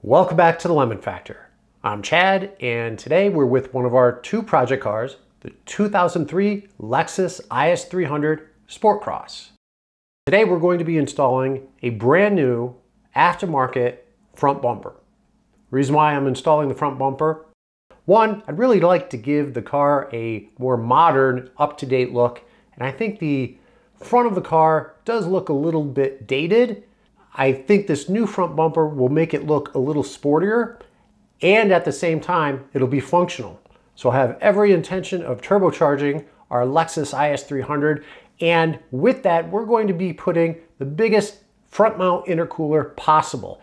Welcome back to the Lemon Factor. I'm Chad, and today we're with one of our two project cars, the 2003 LEXUS IS300 Sport Cross. Today we're going to be installing a brand new aftermarket front bumper. The reason why I'm installing the front bumper, one, I'd really like to give the car a more modern, up-to-date look, and I think the front of the car does look a little bit dated. I think this new front bumper will make it look a little sportier, and at the same time, it'll be functional. So I have every intention of turbocharging our LEXUS IS300, and with that, we're going to be putting the biggest front mount intercooler possible.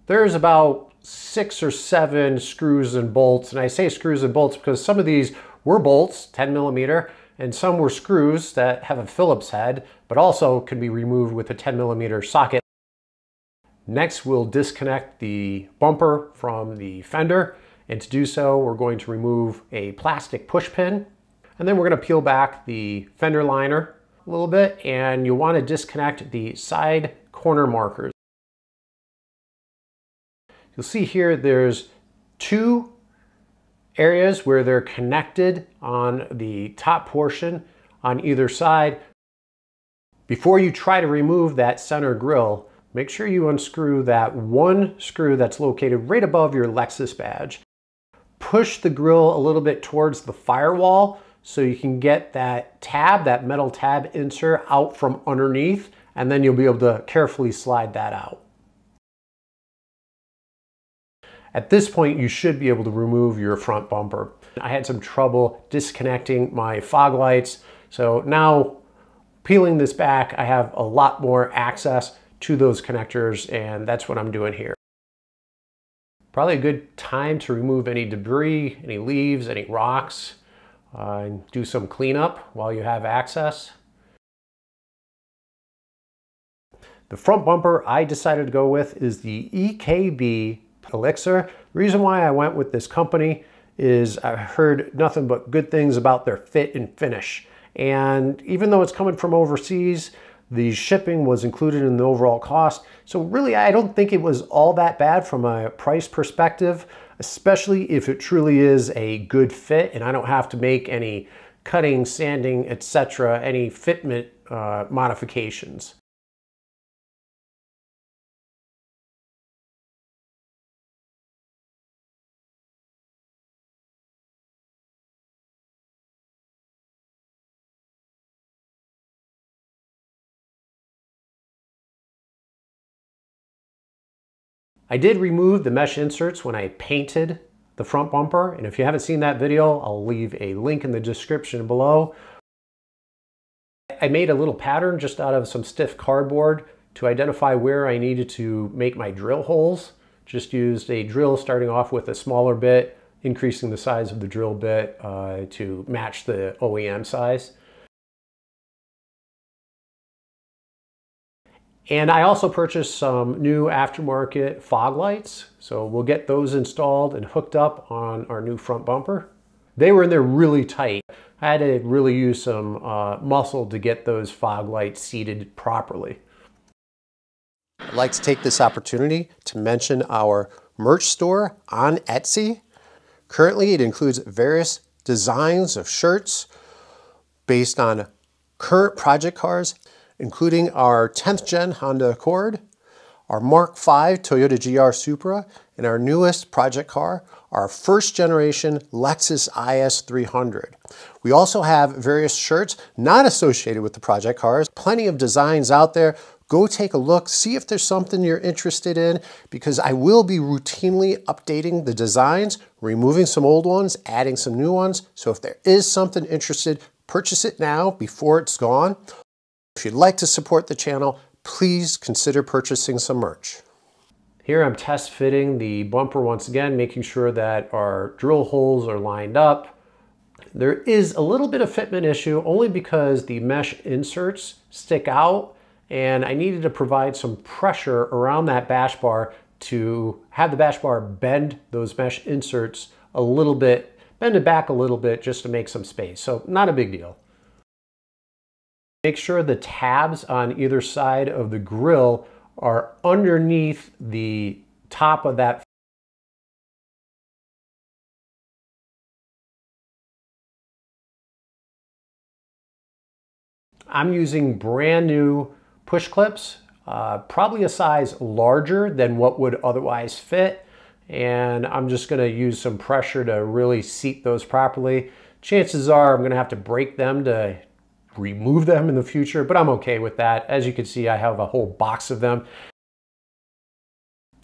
There's about 6 or 7 screws and bolts, and I say screws and bolts because some of these were bolts, 10mm, and some were screws that have a Phillips head, but also can be removed with a 10mm socket. Next, we'll disconnect the bumper from the fender, and to do so, we're going to remove a plastic push pin, and then we're going to peel back the fender liner a little bit, and you'll want to disconnect the side corner markers. You'll see here there's 2 areas where they're connected on the top portion on either side. Before you try to remove that center grill, make sure you unscrew that one screw that's located right above your LEXUS badge. Push the grill a little bit towards the firewall so you can get that tab, that metal tab insert out from underneath, and then you'll be able to carefully slide that out. At this point, you should be able to remove your front bumper. I had some trouble disconnecting my fog lights, so now peeling this back, I have a lot more access to those connectors, and that's what I'm doing here. Probably a good time to remove any debris, any leaves, any rocks, and do some cleanup while you have access. The front bumper I decided to go with is the ekb-plast ELIXIR. The reason why I went with this company is I heard nothing but good things about their fit and finish. And even though it's coming from overseas, the shipping was included in the overall cost. So really, I don't think it was all that bad from a price perspective, especially if it truly is a good fit and I don't have to make any cutting, sanding, etc., any fitment modifications. I did remove the mesh inserts when I painted the front bumper, and if you haven't seen that video, I'll leave a link in the description below. I made a little pattern just out of some stiff cardboard to identify where I needed to make my drill holes. Just used a drill starting off with a smaller bit, increasing the size of the drill bit to match the OEM size. And I also purchased some new aftermarket fog lights, so we'll get those installed and hooked up on our new front bumper. They were in there really tight. I had to really use some muscle to get those fog lights seated properly. I'd like to take this opportunity to mention our merch store on Etsy. Currently, it includes various designs of shirts based on current project cars, including our 10th gen Honda Accord, our Mark V Toyota GR Supra, and our newest project car, our first generation LEXUS IS300. We also have various shirts not associated with the project cars, plenty of designs out there. Go take a look, see if there's something you're interested in, because I will be routinely updating the designs, removing some old ones, adding some new ones. So if there is something interested, purchase it now before it's gone. If you'd like to support the channel, please consider purchasing some merch. Here I'm test fitting the bumper once again, making sure that our drill holes are lined up. There is a little bit of fitment issue only because the mesh inserts stick out and I needed to provide some pressure around that bash bar to have the bash bar bend those mesh inserts a little bit, bend it back a little bit just to make some space. So not a big deal. Make sure the tabs on either side of the grill are underneath the top of that. I'm using brand new push clips, probably a size larger than what would otherwise fit. And I'm just gonna use some pressure to really seat those properly. Chances are I'm gonna have to break them to remove them in the future, but I'm okay with that. As you can see, I have a whole box of them.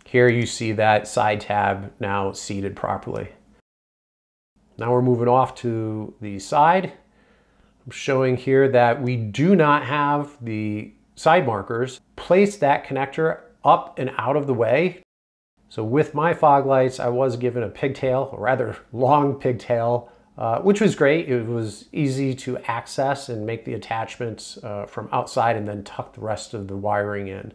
Here you see that side tab now seated properly. Now we're moving off to the side. I'm showing here that we do not have the side markers. Place that connector up and out of the way. So with my fog lights, I was given a pigtail, a rather long pigtail, which was great. It was easy to access and make the attachments from outside and then tuck the rest of the wiring in.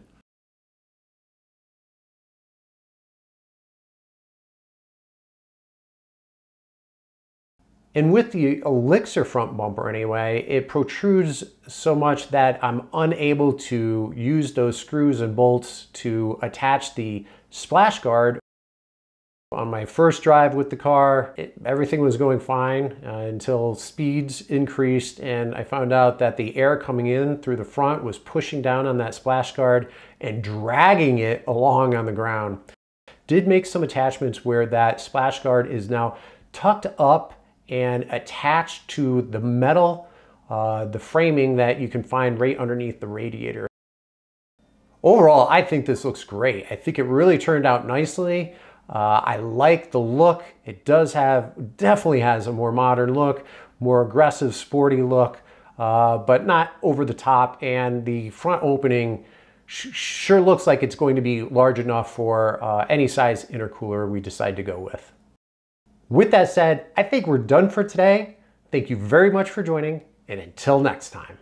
And with the ELIXIR front bumper anyway, it protrudes so much that I'm unable to use those screws and bolts to attach the splash guard. On my first drive with the car, everything was going fine until speeds increased and I found out that the air coming in through the front was pushing down on that splash guard and dragging it along on the ground. Did make some attachments where that splash guard is now tucked up and attached to the metal, the framing that you can find right underneath the radiator. Overall, I think this looks great. I think it really turned out nicely. I like the look. It definitely has a more modern look, more aggressive, sporty look, but not over the top. And the front opening sure looks like it's going to be large enough for any size intercooler we decide to go with. With that said, I think we're done for today. Thank you very much for joining, and until next time.